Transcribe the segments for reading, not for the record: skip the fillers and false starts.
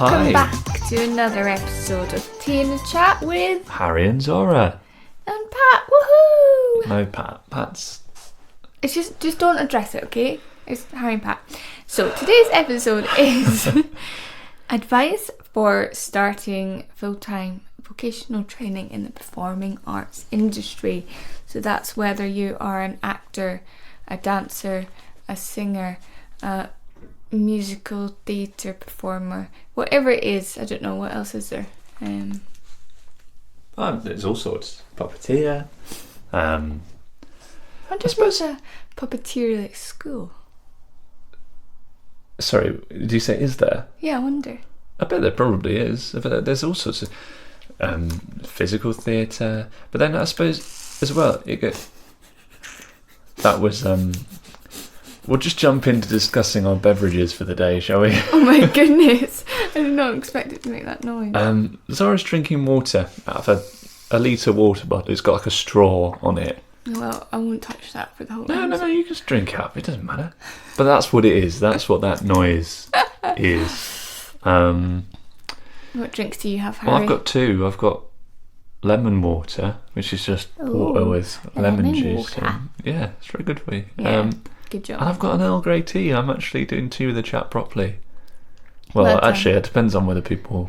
Welcome Hi. back to another episode of Tea in the Chat with Harry and Zora. and Pat. Woohoo! No, Pat's. It's just don't address it, okay? It's Harry and Pat. So today's episode is advice for starting full-time vocational training in the performing arts industry. So that's whether you are an actor, a dancer, a singer, a musical theatre performer, whatever it is. I don't know, what else is there? There's all sorts. Puppeteer. I wonder if there's a puppeteer like school. Sorry, did you say is there? Yeah, I wonder. I bet there probably is. There's all sorts of physical theatre. But then I suppose as well, that was... We'll just jump into discussing our beverages for the day, shall we? Oh my goodness, I did not expect it to make that noise. Zora's drinking water out of a litre water bottle. It's got like a straw on it. Well, I won't touch that for the whole No, you just drink it up. It doesn't matter. But that's what it is. That's what that noise is. What drinks do you have, Harry? Well, I've got two. I've got lemon water, which is just water with lemon juice. Yeah, it's very good for you. Yeah, good job. And I've got an Earl Grey tea. I'm actually doing tea with the chat properly. Well, actually, it depends on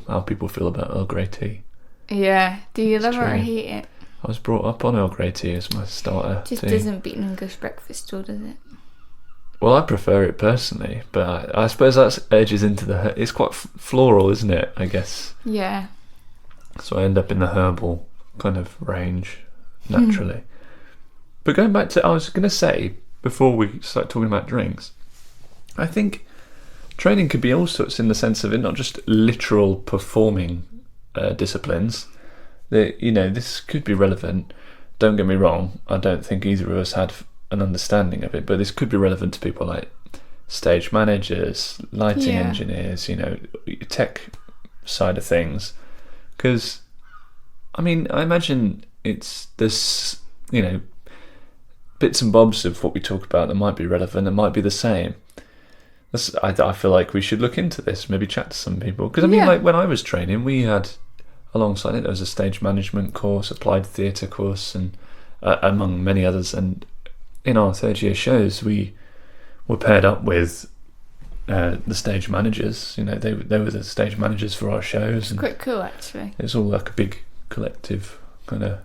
how people feel about Earl Grey tea. Yeah. Do you love it or true. hate it? I was brought up on Earl Grey tea as my starter Just tea. doesn't beat an English breakfast, though, does it? Well, I prefer it personally, but I suppose that edges into it's quite floral, isn't it? I guess. Yeah. So I end up in the herbal kind of range naturally. But going back to, I was going to say before we start talking about drinks, I think training could be all sorts in the sense of it not just literal performing disciplines. This could be relevant. Don't get me wrong. I don't think either of us had an understanding of it, but this could be relevant to people like stage managers, lighting engineers, tech side of things. Because, I imagine there's bits and bobs of what we talk about that might be relevant, that might be the same. I feel like we should look into this, maybe chat to some people. Because, like when I was training, we had, alongside it, there was a stage management course, applied theatre course, and among many others. And in our third year shows, we were paired up with the stage managers. They were the stage managers for our shows. It's quite cool, actually. It was all like a big collective kind of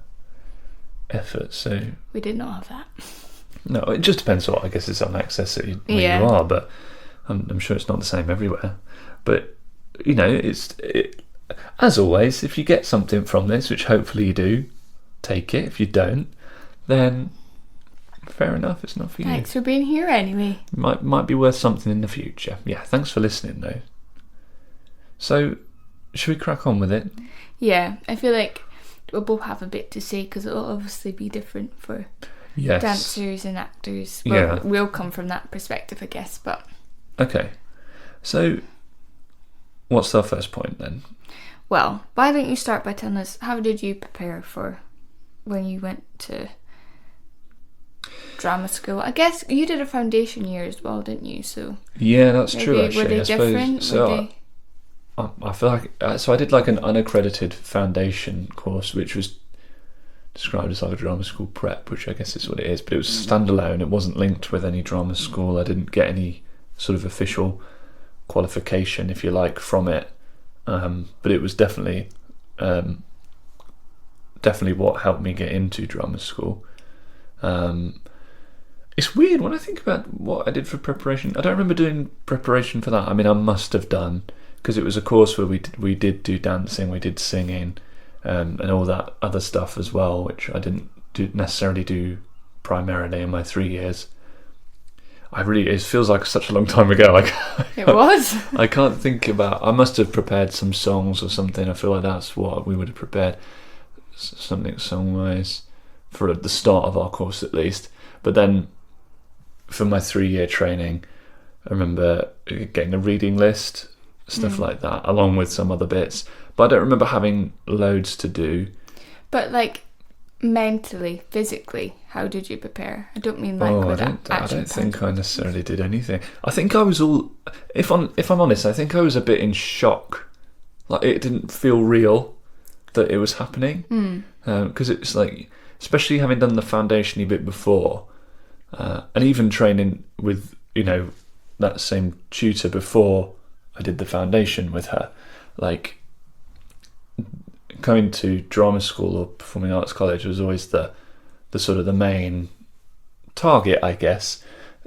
effort. So We did not have that. no, it just depends what, I guess it's on access where you are, but I'm sure it's not the same everywhere. But as always, if you get something from this, which hopefully you do, take it. If you don't, then fair enough, it's not for you. Thanks for being here anyway. Might be worth something in the future. Yeah, thanks for listening though. So, should we crack on with it? Yeah, I feel like we'll both have a bit to say because it'll obviously be different for dancers and actors. Well, we'll come from that perspective, I guess, but... Okay, so what's our first point then? Well, why don't you start by telling us, how did you prepare for when you went to drama school? I guess you did a foundation year as well, didn't you? So yeah, that's true. Actually, were they different? So I feel like so I did like an unaccredited foundation course, which was described as like a drama school prep, which I guess is what it is. But it was standalone. It wasn't linked with any drama school. I didn't get any sort of official qualification, if you like, from it. But it was definitely what helped me get into drama school. It's weird when I think about what I did for preparation. I don't remember doing preparation for that. I must have done, because it was a course where we did do dancing, we did singing, and all that other stuff as well, which I didn't necessarily do primarily in my 3 years. It feels like such a long time ago. It was. I can't think about. I must have prepared some songs or something. I feel like that's what we would have prepared, something song-wise, for the start of our course at least. But then, for my 3-year training, I remember getting a reading list, stuff like that, along with some other bits. But I don't remember having loads to do. But like mentally, physically, how did you prepare? I don't mean like I don't think I necessarily did anything. I think I was all, if I'm honest, I think I was a bit in shock Like, it didn't feel real that it was happening. Because it's like, especially having done the foundation-y bit before, and even training with, that same tutor before I did the foundation with her, like, coming to drama school or performing arts college was always the sort of the main target, I guess.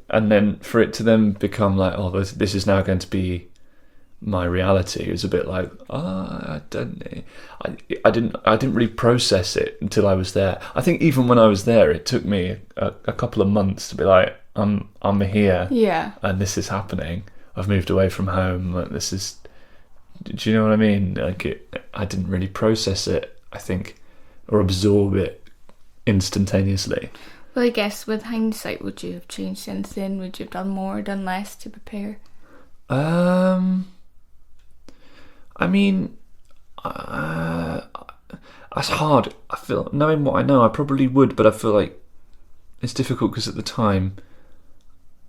And then for it to then become like, oh, this is now going to be my reality, it was a bit like, I didn't really process it until I was there. I think even when I was there, it took me a couple of months to be like, I'm here, and this is happening. I've moved away from home. Like, this is. Do you know what I mean? Like, I didn't really process it, I think, or absorb it instantaneously. Well, I guess with hindsight, would you have changed anything? Would you have done more, done less to prepare? I mean, that's hard. I feel, knowing what I know, I probably would, but I feel like it's difficult because at the time,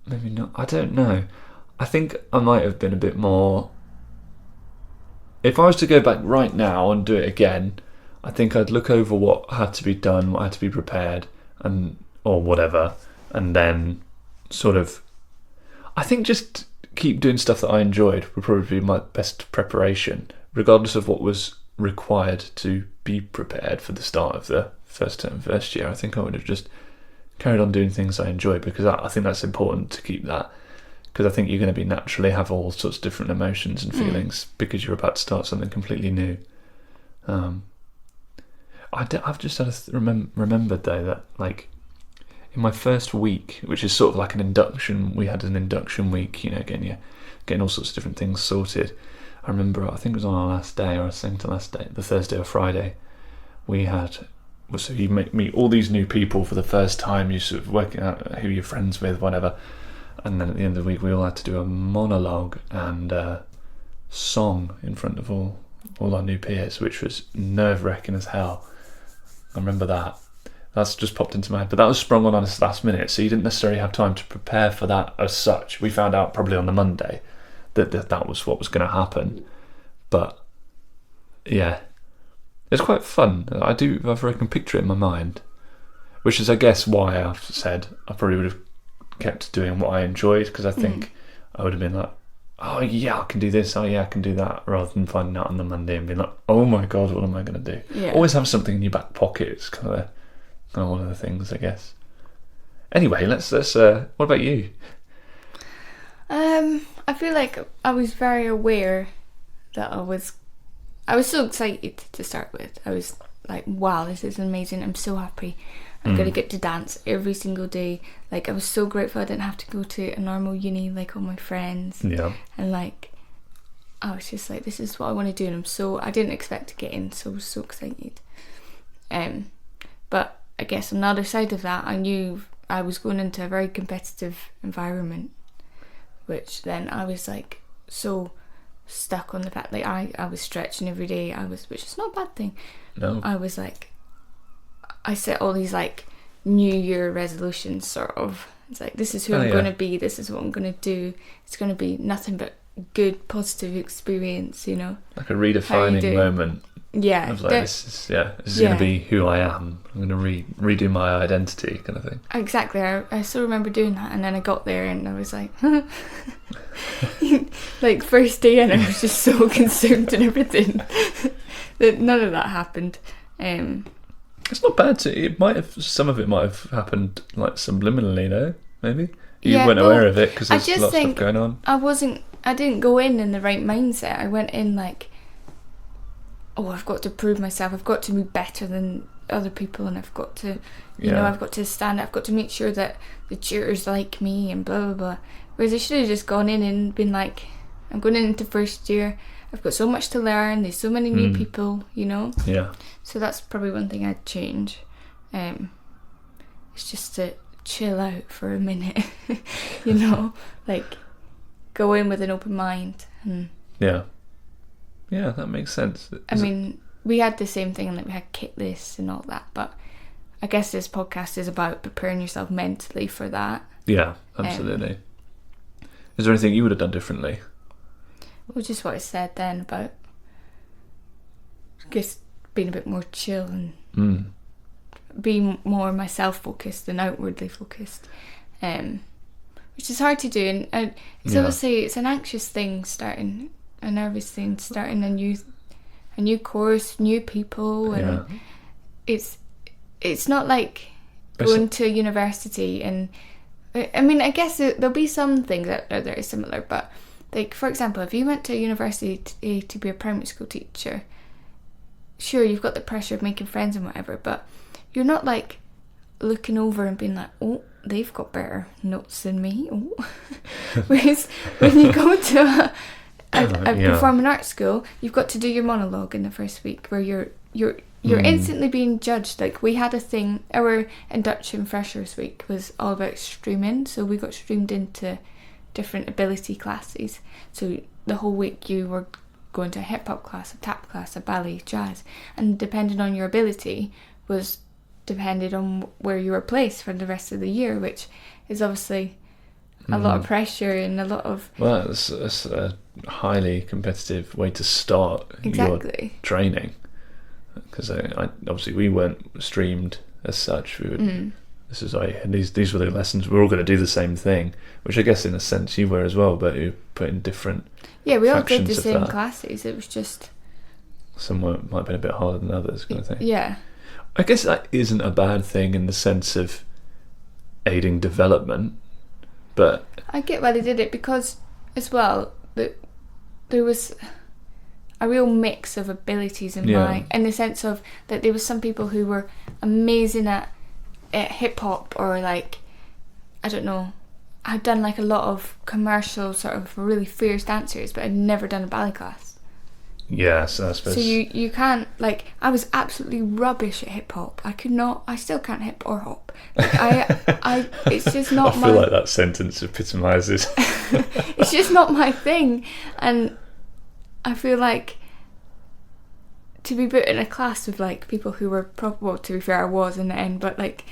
maybe not. I don't know. I think I might have been a bit more. If I was to go back right now and do it again, I think I'd look over what had to be done, what had to be prepared, or whatever, and then sort of, I think just keep doing stuff that I enjoyed would probably be my best preparation, regardless of what was required to be prepared for the start of the first year. I think I would have just carried on doing things I enjoyed, because I think that's important to keep that, because I think you're going to be naturally have all sorts of different emotions and feelings because you're about to start something completely new. I've just had remembered though that, like, in my first week, which is sort of like an induction, we had an induction week, getting all sorts of different things sorted. I remember, I think it was on our last day, or second to last day, the Thursday or Friday, so you meet all these new people for the first time, you sort of working out who you're friends with, whatever, and then at the end of the week we all had to do a monologue and a song in front of all our new peers, which was nerve-wracking as hell. I remember that. That's just popped into my head, but that was sprung on us last minute, so you didn't necessarily have time to prepare for that as such. We found out probably on the Monday that was what was going to happen, but yeah, it's quite fun. I've I can picture it in my mind, which is, I guess, why I've said I probably would have kept doing what I enjoyed, because I think I would have been like, oh yeah, I can do this, oh yeah, I can do that, rather than finding out on the Monday and being like, oh my god, what am I going to do? Yeah. Always have something in your back pocket. It's kind of one of the things, I guess. Anyway, let's what about you? I feel like I was very aware that I was so excited to start with. I was like, wow, this is amazing, I'm so happy. I'm going to get to dance every single day. Like, I was so grateful I didn't have to go to a normal uni like all my friends. Yeah. And like, I was just like, this is what I want to do, and I didn't expect to get in, so I was so excited. But I guess on the other side of that, I knew I was going into a very competitive environment, which then I was like so stuck on the fact that I was stretching every day. Which is not a bad thing. No. I was like, I set all these like New Year resolutions, sort of. It's like, this is who I'm going to be, this is what I'm going to do. It's going to be nothing but good, positive experience, Like a redefining moment. Yeah. I was like, this is going to be who I am. I'm going to redo my identity, kind of thing. Exactly. I still remember doing that, and then I got there and I was like, like, first day in, I was just so consumed and everything that none of that happened. It's not bad some of it might have happened like subliminally, though, maybe? You weren't aware of it because there's lots of stuff going on. I didn't go in the right mindset. I went in like, oh, I've got to prove myself, I've got to be better than other people, and I've got to, I've got to stand, I've got to make sure that the tutors like me, and blah, blah, blah. Whereas I should have just gone in and been like, I'm going into first year, I've got so much to learn, there's so many new people, Yeah. So that's probably one thing I'd change. It's just to chill out for a minute, like go in with an open mind. Yeah, that makes sense. We had the same thing, like we had kit lists and all that, but I guess this podcast is about preparing yourself mentally for that. Yeah, absolutely. Is there anything you would have done differently? Well, just what I said then about just being a bit more chill and being more myself focused than outwardly focused, which is hard to do. And it's obviously it's an anxious thing starting, a nervous thing starting a new course, new people, and it's not like going to university. And I mean, I guess there'll be some things that are very similar, but like, for example, if you went to university to be a primary school teacher, sure, you've got the pressure of making friends and whatever, but you're not like looking over and being like, oh, they've got better notes than me. Oh. Whereas when you go to a performing arts school, you've got to do your monologue in the first week, where you're instantly being judged. Like, we had a thing, our induction freshers week was all about streaming, so we got streamed into different ability classes. So the whole week you were going to a hip hop class, a tap class, a ballet, jazz, and depending on your ability was depended on where you were placed for the rest of the year, which is obviously a lot of pressure and a lot of... Well, it's a highly competitive way to start your training, because obviously we weren't streamed as such. We would these were the lessons. We're all going to do the same thing, which I guess in a sense you were as well, but you put in different... Yeah, we all did the same classes. It was just... Some might have been a bit harder than others, kind of thing. Yeah. I guess that isn't a bad thing in the sense of aiding development, but... I get why they did it, because, as well, there was a real mix of abilities in the sense of that there was some people who were amazing at hip-hop, or, like, I don't know, had done, like, a lot of commercial sort of really fierce dancers, but had never done a ballet class. Yes, I suppose. So you can't, like, I was absolutely rubbish at hip hop. I still can't hip or hop. Like, it's just not I feel like that sentence epitomises. It's just not my thing. And I feel like to be put in a class with, like, people who were well, to be fair, I was in the end, but, like,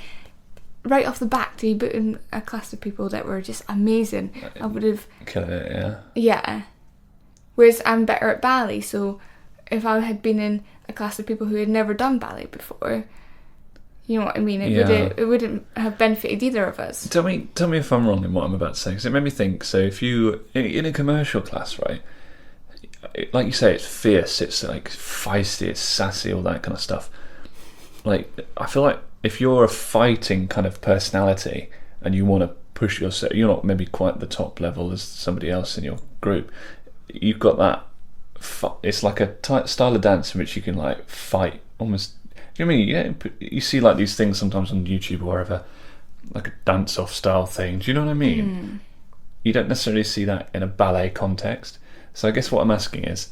right off the back, to be put in a class of people that were just amazing, I would have... Killed it, yeah. Yeah. Whereas I'm better at ballet, so if I had been in a class of people who had never done ballet before, you know what I mean? It wouldn't have benefited either of us. Tell me if I'm wrong in what I'm about to say, because it made me think. So if you in a commercial class, right? Like you say, it's fierce, it's like feisty, it's sassy, all that kind of stuff. Like, I feel like if you're a fighting kind of personality and you want to push yourself, you're not maybe quite the top level as somebody else in your group. You've got that. It's like a style of dance in which you can, like, fight almost. Do you know what I mean? Yeah, you see, like, these things sometimes on YouTube or wherever, like a dance-off style thing. Do you know what I mean? You don't necessarily see that in a ballet context. So I guess what I'm asking is,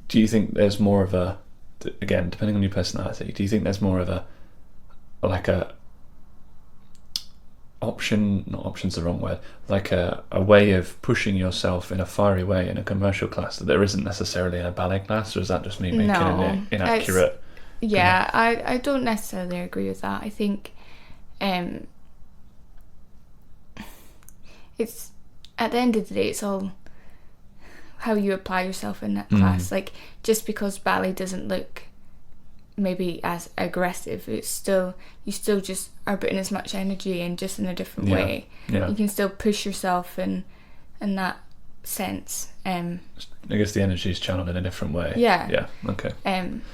do you think there's more of a, again, depending on your personality, do you think there's more of a, like a option, not option's the wrong word, like a way of pushing yourself in a fiery way in a commercial class that there isn't necessarily in a ballet class, or is that just me making an inaccurate... Yeah, I don't necessarily agree with that. I think it's, at the end of the day, it's all how you apply yourself in that class. Like, just because ballet doesn't look maybe as aggressive, it's still, you still just are putting as much energy in, just in a different way. You can still push yourself in that sense. I guess the energy is channeled in a different way. Yeah, okay.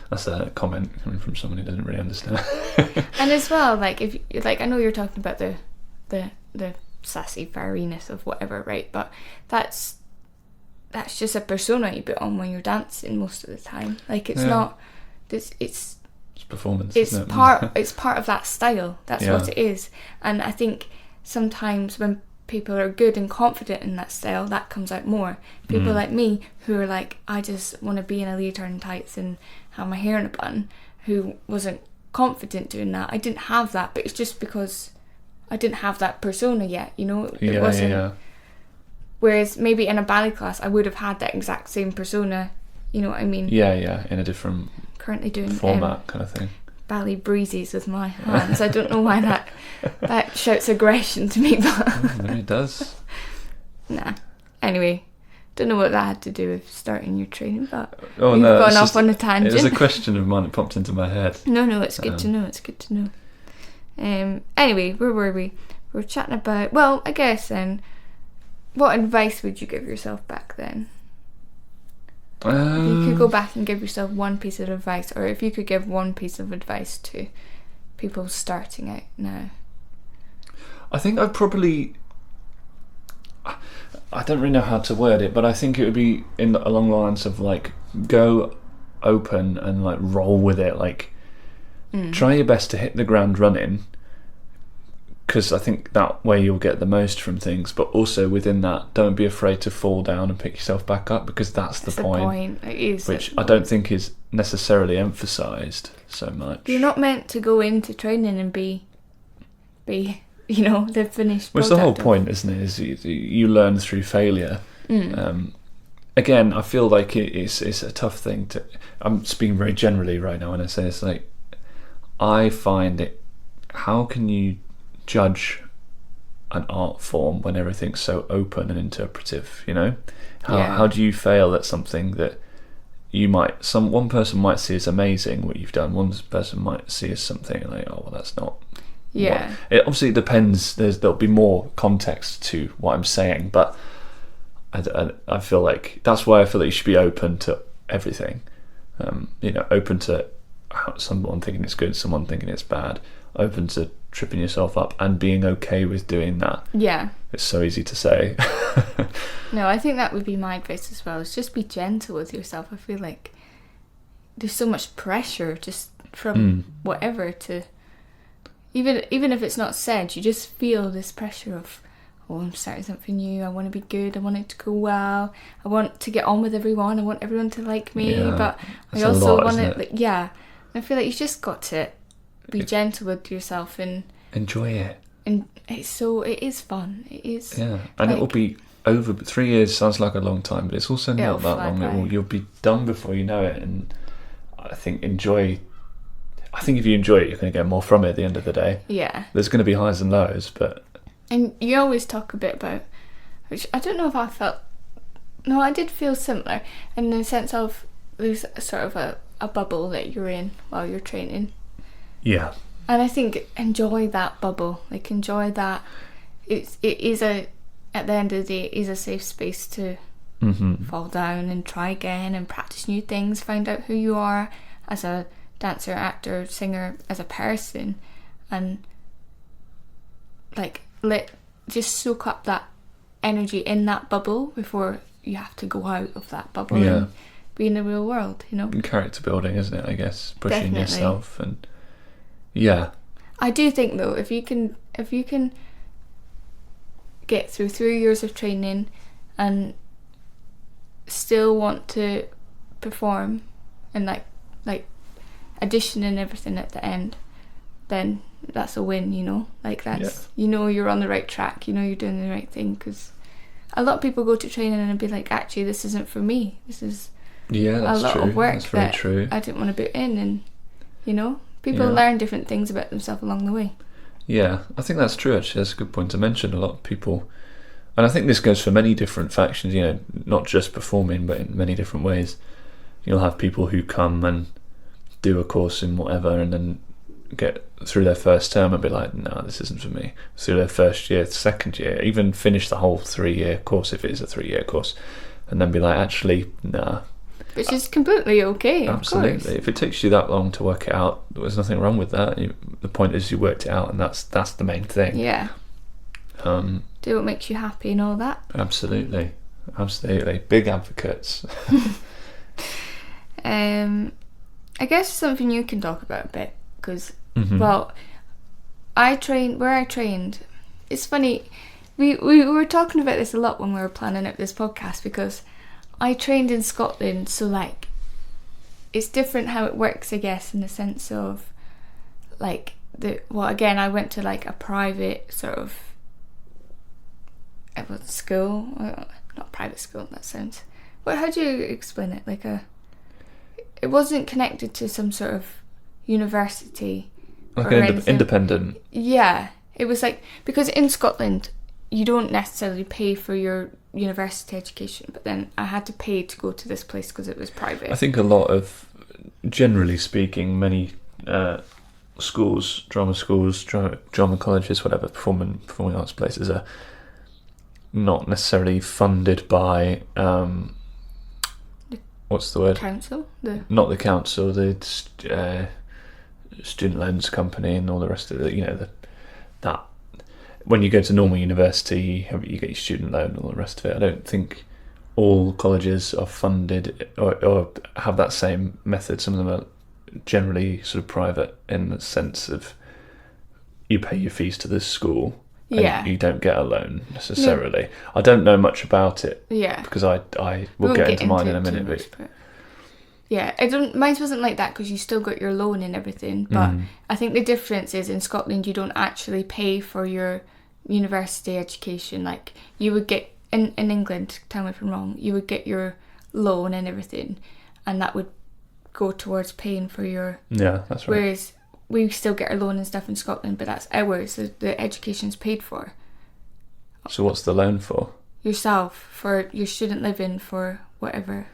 That's a comment coming from someone who doesn't really understand. And as well, like, if like, I know you're talking about the sassy fieriness of whatever, right? But that's just a persona you put on when you're dancing most of the time. Like, it's not. It's performance. It's part of that style. That's what it is. And I think sometimes when people are good and confident in that style, that comes out more. People like me who are like, I just want to be in a leotard and tights and have my hair in a bun, who wasn't confident doing that. I didn't have that, but it's just because I didn't have that persona yet, you know? It wasn't. Whereas maybe in a ballet class, I would have had that exact same persona, you know what I mean? Yeah, in a different... Currently doing format kind of thing. Ballet breezes with my hands. I don't know why that shouts aggression to me, but maybe it does. Nah. Anyway, Don't know what that had to do with starting your training, but Oh we've no, gone it's off just, on a it tangent. was a question of mine that popped into my head. No, it's good to know. It's good to know. Anyway, where were we? We were chatting about. Well, I guess then, what advice would you give yourself back then? If you could go back and give yourself one piece of advice, or if you could give one piece of advice to people starting out now. I think I'd probably. I don't really know how to word it, but I think it would be along the lines of like go open and like roll with it. Like try your best to hit the ground running, because I think that way you'll get the most from things. But also within that, don't be afraid to fall down and pick yourself back up, because that's the point. It is, which I don't think is necessarily emphasised so much. You're not meant to go into training and be the finished product. Well, it's the whole point, isn't it? Is you learn through failure. Again, I feel like it's a tough thing to. I'm speaking very generally right now when I say this. Like, I find it. How can you judge an art form when everything's so open and interpretive? You know, how do you fail at something that you might one person might see as amazing what you've done, one person might see as something like, oh well, that's not. Yeah. It obviously depends. There'll be more context to what I'm saying, but I feel like that's why I feel that you should be open to everything. Open to someone thinking it's good, someone thinking it's bad. Open to tripping yourself up and being okay with doing that. Yeah. It's so easy to say. No, I think that would be my advice as well. Is just be gentle with yourself. I feel like there's so much pressure just from whatever to. Even if it's not said, you just feel this pressure of, oh, I'm starting something new, I want to be good, I want it to go well, I want to get on with everyone, I want everyone to like me, but I also want it. And I feel like you just got to be gentle with yourself and enjoy it. And it is fun. It is. Yeah, and it will be over. 3 years sounds like a long time, but it's also not that long. You'll be done before you know it, and I think I think if you enjoy it, you're going to get more from it at the end of the day. Yeah. There's going to be highs and lows, but... And you always talk a bit about... Which I don't know if I felt... No, I did feel similar. In the sense of there's sort of a bubble that you're in while you're training. Yeah. And I think enjoy that bubble. Like, enjoy that. At the end of the day, it is a safe space to fall down and try again and practice new things, find out who you are as a dancer, actor, singer, as a person, and just soak up that energy in that bubble before you have to go out of that bubble and be in the real world, And character building, isn't it, I guess? Pushing Definitely. yourself and I do think though, if you can get through 3 years of training and still want to perform and like audition and everything at the end, then that's a win, like that's you're on the right track, you're doing the right thing, because a lot of people go to training and be like, actually this isn't for me, this is that's a lot true. of work that's very true. I didn't want to put in, and people learn different things about themselves along the way. I think that's true, actually. That's a good point to mention. A lot of people, and I think this goes for many different factions, not just performing but in many different ways. You'll have people who come and do a course in whatever and then get through their first term and be like, no, this isn't for me. Through their first year, second year, even finish the whole 3-year course if it is a 3-year course, and then be like, actually, nah. Which is completely okay, absolutely. Of course. If it takes you that long to work it out, there's nothing wrong with that. The point is you worked it out, and that's the main thing. Yeah. Do what makes you happy and all that. Absolutely. Big advocates. I guess something you can talk about a bit, because where I trained, it's funny, we were talking about this a lot when we were planning out this podcast, because I trained in Scotland, so it's different how it works, I guess, in the sense of again, I went to a private sort of school, not private school, that sounds, how do you explain it, it wasn't connected to some sort of university. Independent. Yeah, it was because in Scotland you don't necessarily pay for your university education, but then I had to pay to go to this place because it was private. I think a lot of, generally speaking, many schools, drama colleges, whatever, performing arts places are not necessarily funded by what's the word? Council? Not the council, the student loans company and all the rest of it. You know, that when you go to normal university, you get your student loan and all the rest of it. I don't think all colleges are funded or have that same method. Some of them are generally sort of private in the sense of you pay your fees to this school. And you don't get a loan necessarily. I don't know much about it. Yeah. Because I will get into mine in a minute. But yeah, mine wasn't like that because you still got your loan and everything. But I think the difference is in Scotland you don't actually pay for your university education. Like you would get in England, tell me if I'm wrong, you would get your loan and everything, and that would go towards paying for your. Yeah, that's right. Whereas we still get our loan and stuff in Scotland, but that's ours. The education's paid for. So what's the loan for? Yourself, for your student living, for whatever.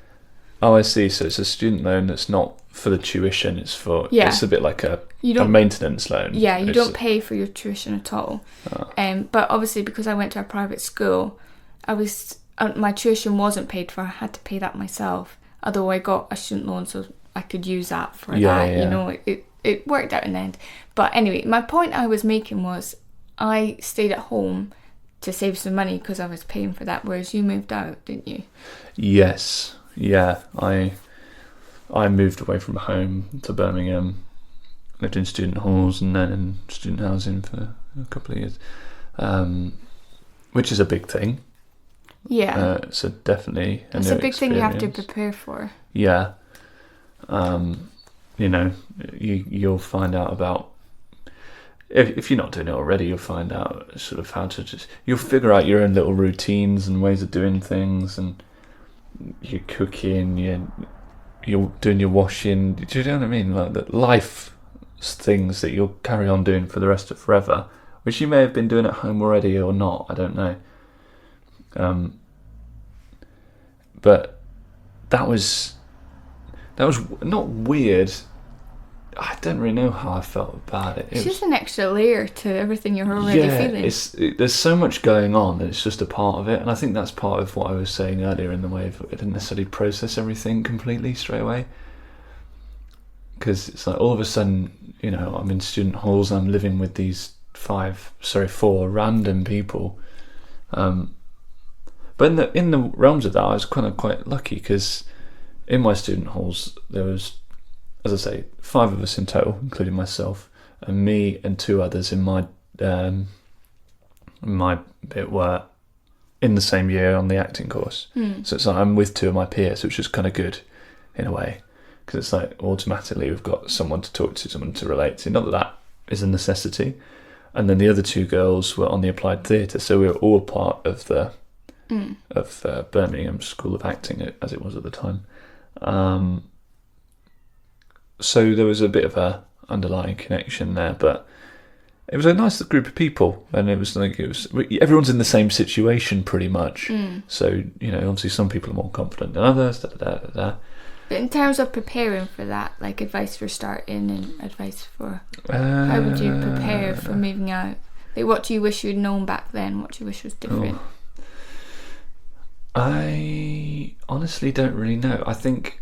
Oh, I see. So it's a student loan that's not for the tuition. It's for. Yeah. It's a bit like a maintenance loan. Yeah, you don't pay for your tuition at all. Oh. But obviously, because I went to a private school, my tuition wasn't paid for. I had to pay that myself. Although I got a student loan, so I could use that for that. Yeah. You know, it worked out in the end. But anyway, my point I was making was I stayed at home to save some money because I was paying for that, whereas you moved out, didn't you? Yes. Yeah. I moved away from home to Birmingham, lived in student halls and then in student housing for a couple of years, which is a big thing. Yeah. So definitely it's a big thing you have to prepare for. Yeah. You know, you'll find out about, if you're not doing it already, you'll find out sort of how to you'll figure out your own little routines and ways of doing things, and you're cooking, you're doing your washing. Do you know what I mean? Like the life things that you'll carry on doing for the rest of forever, which you may have been doing at home already or not, I don't know. But that was not weird. I don't really know how I felt about it. It's just an extra layer to everything you're already feeling. There's so much going on, and it's just a part of it. And I think that's part of what I was saying earlier in the way of I didn't necessarily process everything completely straight away. Because it's like all of a sudden, you know, I'm in student halls and I'm living with these 4 random people. But in the realms of that, I was kind of quite lucky because in my student halls there was, as I say, 5 of us in total, including myself, and me and 2 others in my bit were in the same year on the acting course. So it's like I'm with 2 of my peers, which is kind of good in a way, because it's like automatically we've got someone to talk to, someone to relate to. Not that is a necessity. And then the other 2 girls were on the applied theatre, so we were all part of the Birmingham School of Acting, as it was at the time. So there was a bit of a underlying connection there, but it was a nice group of people, and everyone's in the same situation pretty much. So, you know, obviously some people are more confident than others. But in terms of preparing for that, like advice for starting and advice for how would you prepare for moving out? Like, what do you wish you'd known back then? What do you wish was different? I honestly don't really know. I think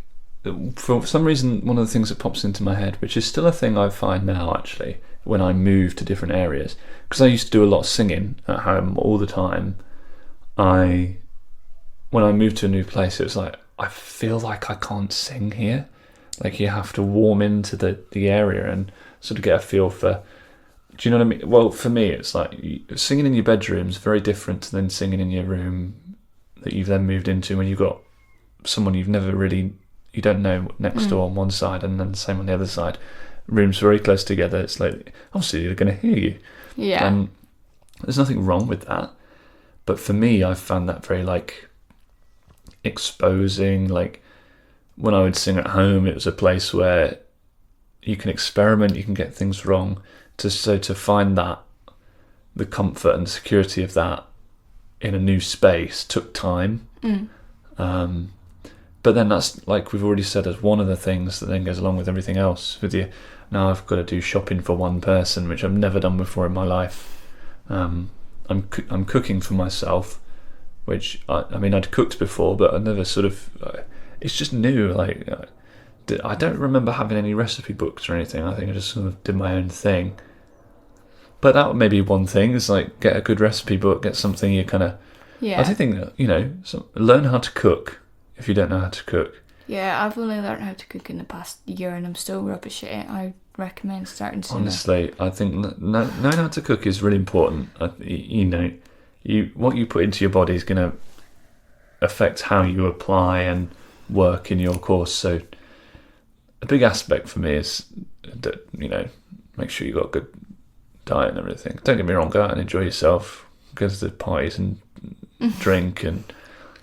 for some reason, one of the things that pops into my head, which is still a thing I find now actually, when I move to different areas, because I used to do a lot of singing at home all the time. When I moved to a new place, it was like, I feel like I can't sing here. Like you have to warm into the area and sort of get a feel for, do you know what I mean? Well, for me, it's like singing in your bedroom is very different than singing in your room that you've then moved into when you've got someone you don't know next door on one side and then the same on the other side. Rooms very close together. It's like, obviously they're going to hear you. Yeah. And there's nothing wrong with that. But for me, I found that very like exposing. Like when I would sing at home, it was a place where you can experiment, you can get things wrong. To find that, the comfort and security of that in a new space took time. But then that's, like we've already said, as one of the things that then goes along with everything else with you. Now I've got to do shopping for one person, which I've never done before in my life. I'm cooking for myself, which I mean I'd cooked before, but I never sort of. It's just new. Like I don't remember having any recipe books or anything. I think I just sort of did my own thing. But that may be one thing. Is like get a good recipe book, get something you kind of. Yeah. I do think that learn how to cook if you don't know how to cook. Yeah, I've only learned how to cook in the past year, and I'm still rubbish at it. I recommend starting sooner. Honestly, I think knowing how to cook is really important. What you put into your body is going to affect how you apply and work in your course. So a big aspect for me is that make sure you got a good diet and everything. Don't get me wrong, go out and enjoy yourself, go to the parties and drink and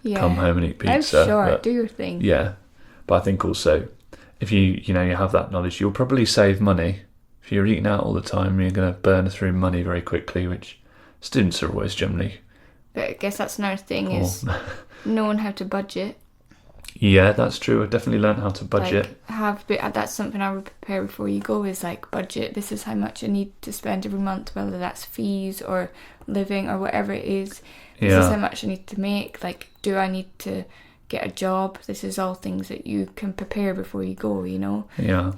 come home and eat pizza. Oh, sure, do your thing. Yeah, but I think also if you have that knowledge, you'll probably save money. If you're eating out all the time, you're going to burn through money very quickly, which students are always generally. But I guess that's another thing is knowing how to budget. Yeah, that's true. I've definitely learned how to budget. That's something I would prepare before you go is like budget. This is how much I need to spend every month, whether that's fees or living or whatever it is. This is how much I need to make. Like, do I need to get a job? This is all things that you can prepare before you go, Yeah.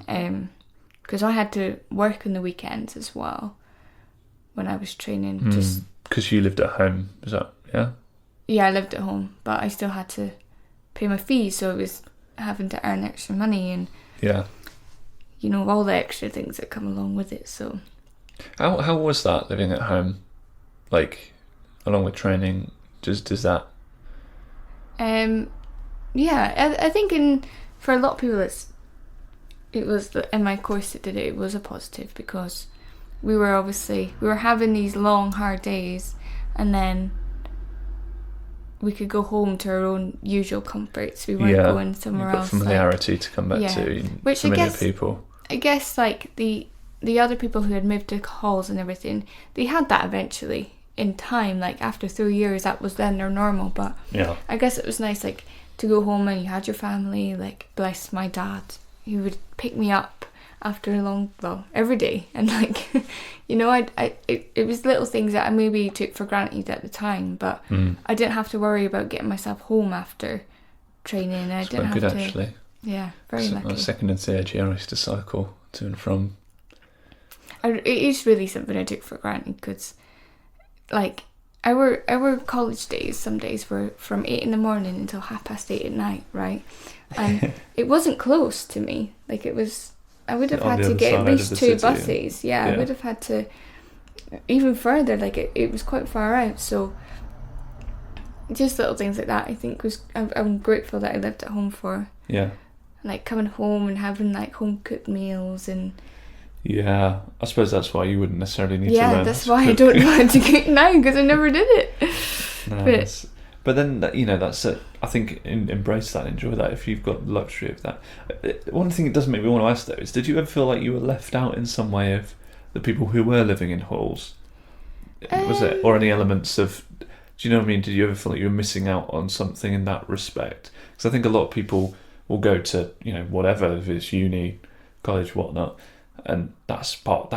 Because I had to work on the weekends as well when I was training. Just because you lived at home, is that Yeah, I lived at home, but I still had to pay my fees, so it was having to earn extra money and all the extra things that come along with it. So how was that living at home, like along with training? Does that I think for a lot of people it was in my course that did it was a positive, because we were having these long hard days, and then we could go home to our own usual comforts. We weren't going somewhere else. Familiarity to come back to, which familiar people. I guess like the other people who had moved to halls and everything, they had that eventually in time. Like after 3 years, that was then their normal. But I guess it was nice, like to go home and you had your family. Like bless my dad, he would pick me up after every day, and like it was little things that I maybe took for granted at the time, but I didn't have to worry about getting myself home after training. I didn't have to. Actually. Yeah, very lucky. Second and third year I used to cycle to and from. It is really something I took for granted, because like our college days, some days were from 8 a.m. until 8:30 at night, right? And it wasn't close to me. Like it was. I would have had to get at least 2 buses. Yeah, I would have had to even further. Like it was quite far out. So just little things like that, I think I'm grateful that I lived at home for. Yeah. Like coming home and having like home cooked meals and. Yeah, I suppose that's why you wouldn't necessarily need to learn. Yeah, that's why I don't know how to cook now, because I never did it. No, but then that's it. I think embrace that, enjoy that if you've got the luxury of that. One thing it does make me want to ask though is, did you ever feel like you were left out in some way of the people who were living in halls? Was it, or any elements of? Do you know what I mean? Did you ever feel like you were missing out on something in that respect? Because I think a lot of people will go to whatever, if it's uni, college, whatnot. And that's part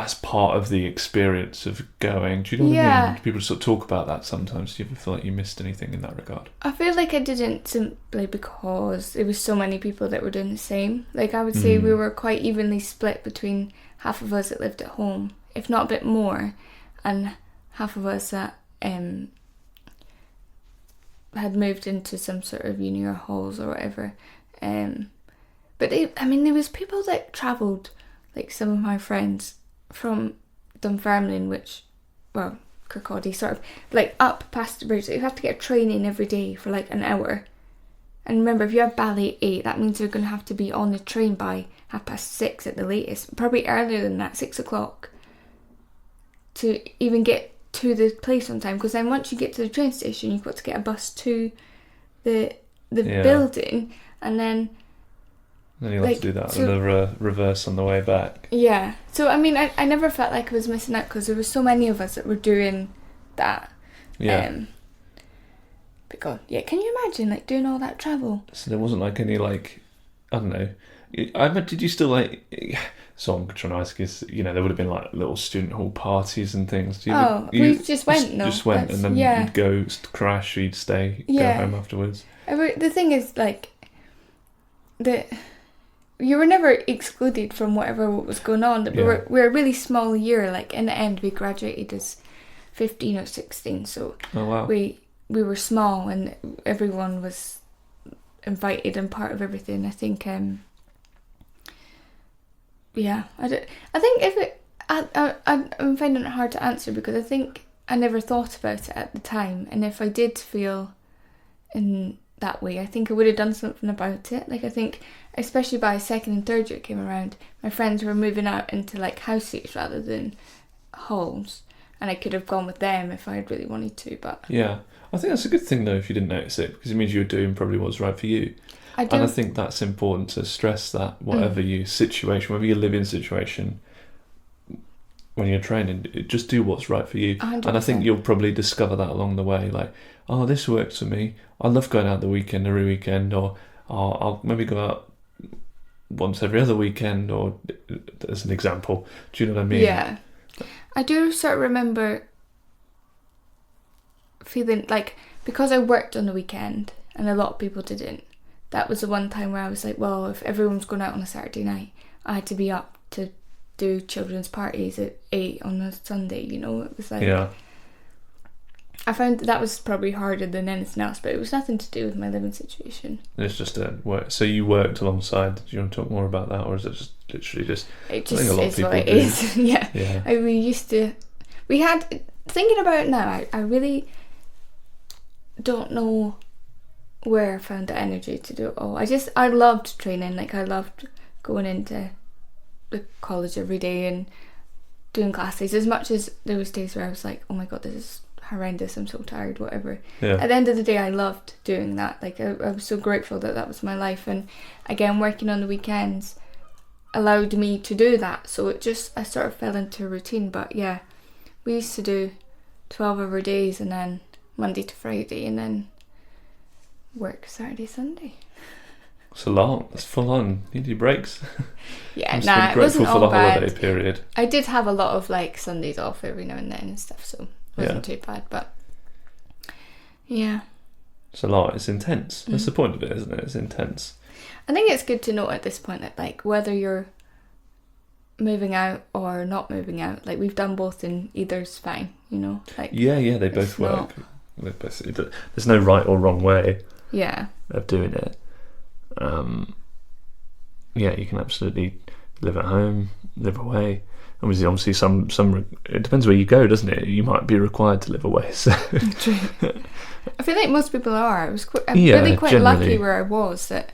of the experience of going. Do you know what I mean? People sort of talk about that sometimes. Do you ever feel like you missed anything in that regard? I feel like I didn't, simply because there was so many people that were doing the same. Like I would say we were quite evenly split between half of us that lived at home, if not a bit more, and half of us that had moved into some sort of uni or halls or whatever. But there was people that travelled. Like some of my friends from Dunfermline, Kirkcaldy, sort of like up past the bridge. So you have to get a train in every day for like an hour. And remember, if you have ballet at 8, that means you're going to have to be on the train by 6:30 at the latest. Probably earlier than that, 6 o'clock. To even get to the place on time. Because then once you get to the train station, you've got to get a bus to the building. And then you'll have to do that and the reverse on the way back. Yeah. So, I never felt like I was missing out, because there were so many of us that were doing that. Yeah. But God, yeah, can you imagine like doing all that travel? So there wasn't like any like, I don't know. I mean, did you still like? So I'm trying to ask is, there would have been like little student hall parties and things. We just went. No, just went, and then you'd go crash, you'd stay, go home afterwards. The thing is, like, you were never excluded from whatever was going on. We were a really small year. Like in the end, we graduated as 15 or 16. So we were small, and everyone was invited and part of everything. I think. I think if it, I'm finding it hard to answer because I think I never thought about it at the time, and if I did feel in that way, I think I would have done something about it. Like I think, especially by second and third year came around, my friends were moving out into like house seats rather than halls, and I could have gone with them if I had really wanted to. But yeah, I think that's a good thing though if you didn't notice it, because it means you were doing probably what's right for you. And I think that's important to stress that whatever your situation, whatever your living situation, when you're training, just do what's right for you. 100%. And I think you'll probably discover that along the way. Like, oh, this works for me. I love going out every weekend, or I'll maybe go out once every other weekend, or as an example. Do you know what I mean? Yeah. I do sort of remember feeling like, because I worked on the weekend and a lot of people didn't, that was the one time where I was like, well, if everyone's going out on a Saturday night, I had to be up to do children's parties at 8 on a Sunday, It was like... Yeah. I found that was probably harder than anything else, but it was nothing to do with my living situation. It's just a work. So you worked alongside. Do you want to talk more about that, or is it just literally just... It just is what it is. Yeah. We had... Thinking about it now, I really don't know where I found the energy to do it all. I loved training. Like, I loved going into the college every day and doing classes, as much as there was days where I was like, oh my God, this is horrendous, I'm so tired, whatever. At the end of the day, I loved doing that. Like, I was so grateful that was my life, and again, working on the weekends allowed me to do that. So I sort of fell into a routine. But yeah, we used to do 12-hour days, and then Monday to Friday, and then work Saturday, Sunday. It's a lot. It's full on. Need your breaks. Yeah, it wasn't all bad. Holiday period. I did have a lot of like Sundays off every now and then and stuff, so it wasn't too bad. But yeah, it's a lot. It's intense. That's the point of it, isn't it? It's intense. I think it's good to note at this point that, like, whether you're moving out or not moving out, like, we've done both, and either's fine. Like, they both work. There's no right or wrong way. Yeah. Of doing it. You can absolutely live at home, live away. Obviously, some it depends where you go, doesn't it? You might be required to live away. So. True. I feel like most people are. I'm really quite generally lucky where I was, that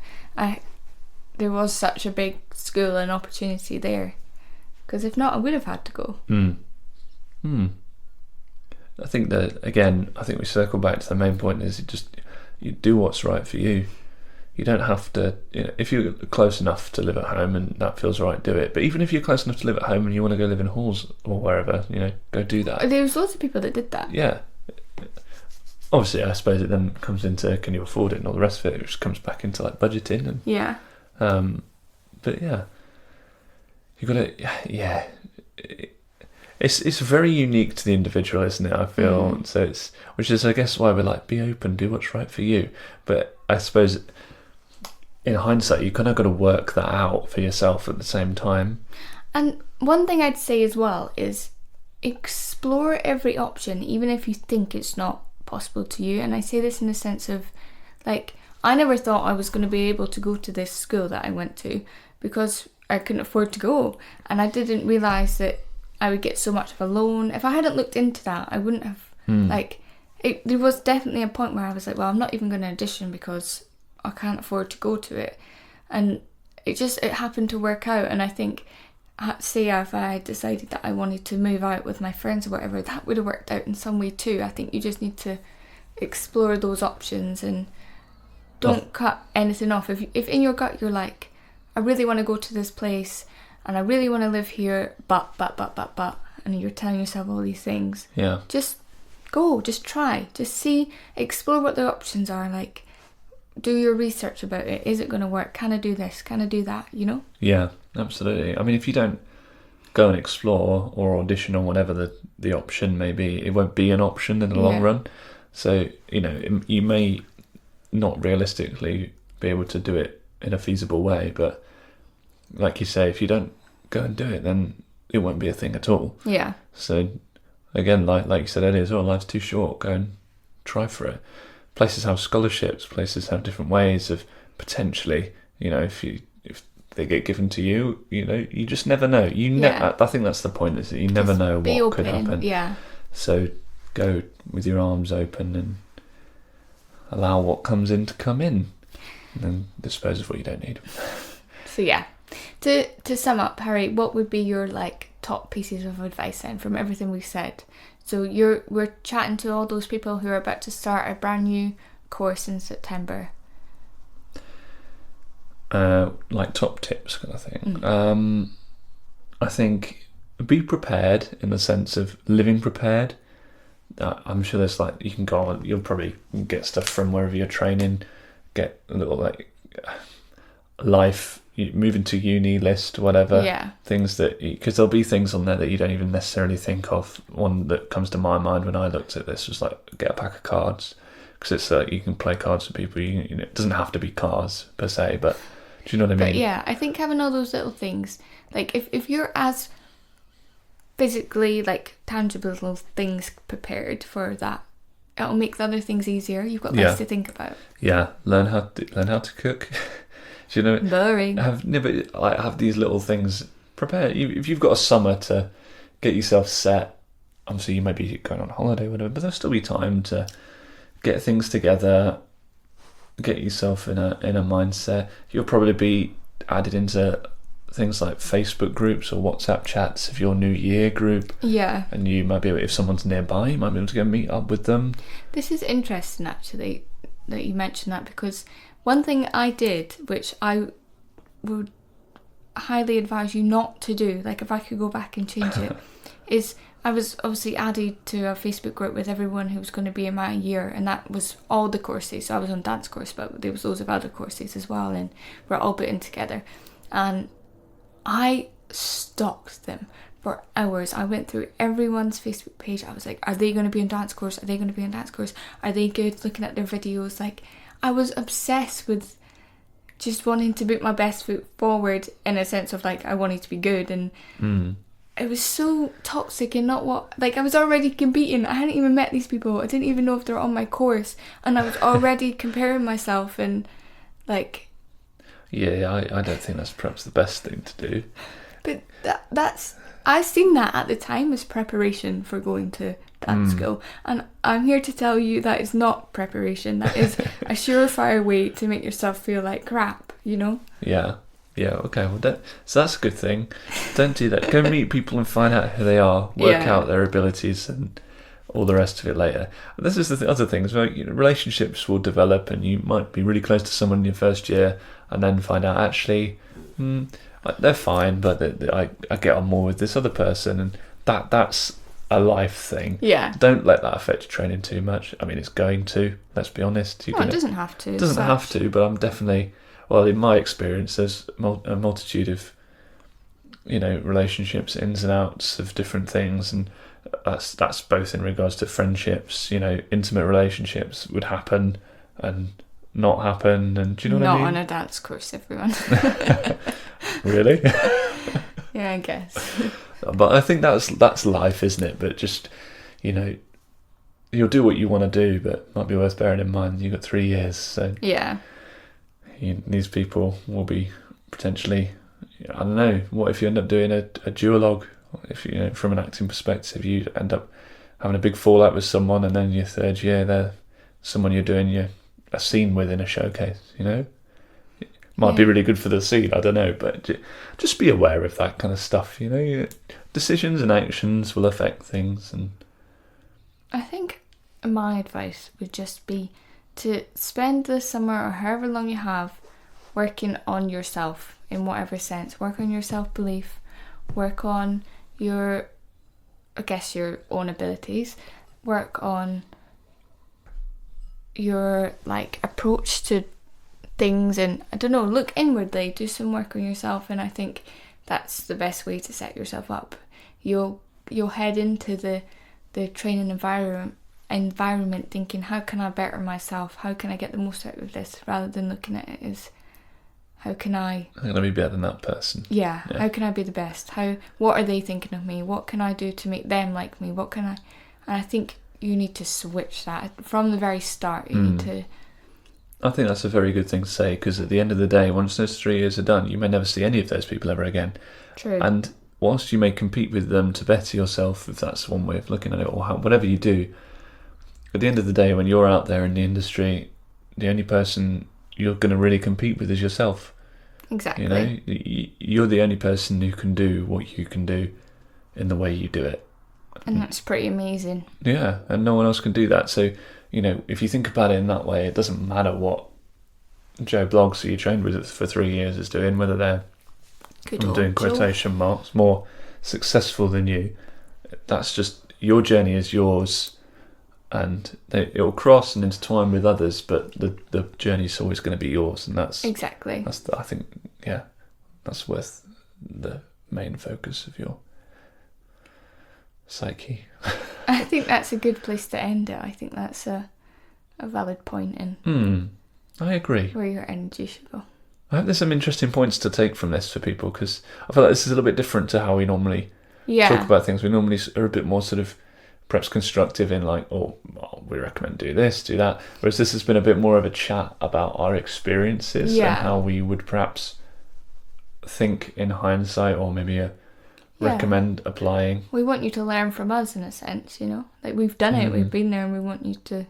there was such a big school and opportunity there. Because if not, I would have had to go. I think that, again, we circle back to the main point is you do what's right for you. You don't have to, if you're close enough to live at home and that feels right, do it. But even if you're close enough to live at home and you want to go live in halls or wherever, go do that. There was lots of people that did that. Yeah. Obviously, I suppose it then comes into, can you afford it and all the rest of it, which comes back into like budgeting. And, yeah. But yeah, you got to, It's very unique to the individual, isn't it? I feel so. Which is, I guess, why we're like, be open, do what's right for you. But I suppose, in hindsight, you kind of got to work that out for yourself at the same time. And one thing I'd say as well is explore every option, even if you think it's not possible to you. And I say this in the sense of, like, I never thought I was going to be able to go to this school that I went to because I couldn't afford to go, and I didn't realise that I would get so much of a loan. If I hadn't looked into that, I wouldn't have, there was definitely a point where I was like, well, I'm not even going to audition because I can't afford to go to it. And it happened to work out. And I think, say if I had decided that I wanted to move out with my friends or whatever, that would have worked out in some way too. I think you just need to explore those options and don't cut anything off. If in your gut you're like, I really want to go to this place, and I really want to live here, but, and you're telling yourself all these things. Yeah. Just go, just try, just see, explore what the options are, like do your research about it. Is it going to work? Can I do this? Can I do that? You know? Yeah, absolutely. I mean, if you don't go and explore or audition or whatever the option may be, it won't be an option in the long run. So, you know, you may not realistically be able to do it in a feasible way, but like you say, if you don't go and do it, then it won't be a thing at all. Yeah. So again, like you said earlier as well, life's too short. Go and try for it. Places have scholarships. Places have different ways of potentially, you know, if they get given to you, you know, you just never know. I think that's the point. Is that you never know what could happen. Yeah. So go with your arms open and allow what comes in to come in, and then dispose of what you don't need. So yeah, to sum up, Harry, what would be your like top pieces of advice then from everything we've said? So we're chatting to all those people who are about to start a brand new course in September. Like top tips kind of thing. I think be prepared in the sense of living prepared. I'm sure there's like, you can go on, you'll probably get stuff from wherever you're training, get a little like life, moving to uni list, whatever. Yeah. Things that, because there'll be things on there that you don't even necessarily think of. One that comes to my mind when I looked at this was like, get a pack of cards, because it's like you can play cards with people. You know, it doesn't have to be cards per se, but do you know what I mean? But yeah, I think having all those little things, like if you're as physically like tangible little things prepared for that, it'll make the other things easier. You've got less to think about. Yeah, learn how to cook. Do you know? Boring. Have these little things prepared. If you've got a summer to get yourself set, obviously you might be going on holiday, or whatever, but there'll still be time to get things together, get yourself in a mindset. You'll probably be added into things like Facebook groups or WhatsApp chats of your New Year group. Yeah. And you might be able, if someone's nearby, you might be able to go meet up with them. This is interesting actually that you mentioned that, because one thing I did, which I would highly advise you not to do, like if I could go back and change it, is I was obviously added to a Facebook group with everyone who was going to be in my year, and that was all the courses. So I was on dance course, but there was loads of other courses as well, and we're all put in together. And I stalked them for hours. I went through everyone's Facebook page. I was like, are they going to be in dance course? Are they going to be in dance course? Are they good? Looking at their videos. Like, I was obsessed with just wanting to put my best foot forward, in a sense of like, I wanted to be good. And it was so toxic and not what, like, I was already competing. I hadn't even met these people. I didn't even know if they were on my course. And I was already comparing myself and like... Yeah, I don't think that's perhaps the best thing to do. But that's... I seen that at the time as preparation for going to dance school. And I'm here to tell you that is not preparation. That is a surefire way to make yourself feel like crap, you know? Yeah, okay. Well, so that's a good thing. Don't do that. Go meet people and find out who they are. Work out their abilities and all the rest of it later. This is the other thing. So, you know, relationships will develop, and you might be really close to someone in your first year, and then find out actually they're fine, but I get on more with this other person, and that's a life thing. Yeah. Don't let that affect your training too much. I mean, it's going to. Let's be honest. It doesn't have to. It doesn't have to, but I'm definitely. Well, in my experience, there's a multitude of, you know, relationships, ins and outs of different things, and that's both in regards to friendships. You know, intimate relationships would happen and not happen, and do you know what I mean? Not on a dance course, everyone. Really? Yeah, I guess. But I think that's life, isn't it? But just, you know, you'll do what you want to do, but it might be worth bearing in mind you've got 3 years, so yeah. These people will be potentially, I don't know, what if you end up doing a duologue? If you know, from an acting perspective, you end up having a big fallout with someone, and then your third year they're someone you're doing a scene with in a showcase, you know? It might be really good for the scene, I don't know, but just be aware of that kind of stuff, you know? Decisions and actions will affect things. And I think my advice would just be to spend the summer, or however long you have, working on yourself in whatever sense. Work on your self-belief, work on your own abilities, work on your like approach to things, and I don't know, look inwardly, do some work on yourself, and I think that's the best way to set yourself up. You'll head into the training environment thinking, how can I better myself? How can I get the most out of this? Rather than looking at it as, I'm gonna be better than that person. Yeah. How can I be the best? What are they thinking of me? What can I do to make them like me? And I think you need to switch that from the very start. You need to. I think that's a very good thing to say, because at the end of the day, once those 3 years are done, you may never see any of those people ever again. True. And whilst you may compete with them to better yourself, if that's one way of looking at it, or whatever you do, at the end of the day, when you're out there in the industry, the only person you're going to really compete with is yourself. Exactly. You know, you're the only person who can do what you can do in the way you do it. And that's pretty amazing. Yeah, and no one else can do that. So, you know, if you think about it in that way, it doesn't matter what Joe Bloggs, who you trained with for 3 years, is doing, whether they're, I'm doing quotation marks, more successful than you. That's just, your journey is yours, and it'll cross and intertwine with others, but the journey's always going to be yours, and that's exactly. I think, yeah, that's worth the main focus of your psyche. I think that's a good place to end it. I think that's a valid point in. I agree. Where your energy should go. I hope there's some interesting points to take from this for people, because I feel like this is a little bit different to how we normally talk about things. We normally are a bit more sort of perhaps constructive in like, we recommend do this, do that. Whereas this has been a bit more of a chat about our experiences and how we would perhaps think in hindsight, or maybe recommend applying. We want you to learn from us in a sense, you know, like we've done it, we've been there, and we want you to.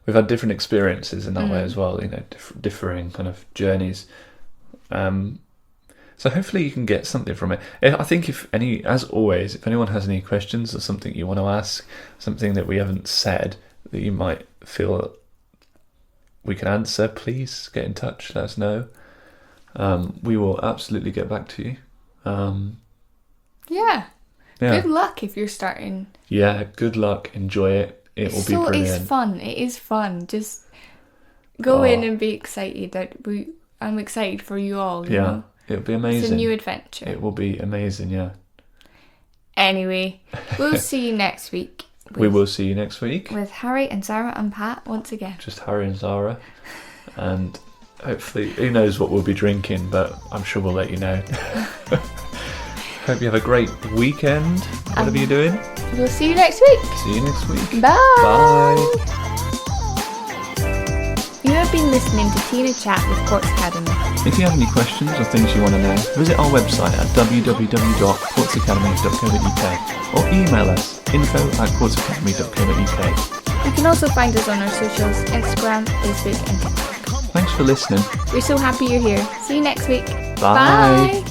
We've had different experiences in that way as well, you know, differing kind of journeys. So hopefully you can get something from it. I think if anyone has any questions or something you want to ask, something that we haven't said that you might feel we can answer, please get in touch, let us know. We will absolutely get back to you. Yeah. Good luck if you're starting. Yeah, good luck. Enjoy it. It will be brilliant. It is fun. Just go in and be excited. I'm excited for you all. You know? It'll be amazing. It's a new adventure. It will be amazing, yeah. Anyway, we'll see you next week. We will see you next week. With Harry and Zara and Pat once again. Just Harry and Zara. And hopefully, who knows what we'll be drinking, but I'm sure we'll let you know. Hope you have a great weekend, whatever you're doing. We'll see you next week. See you next week. Bye. Bye. You have been listening to Tina Chat with Quartz Academy. If you have any questions or things you want to know, visit our website at www.quartzacademy.co.uk or email us info@quartzacademy.co.uk. You can also find us on our socials, Instagram, Facebook and TikTok. Thanks for listening. We're so happy you're here. See you next week. Bye.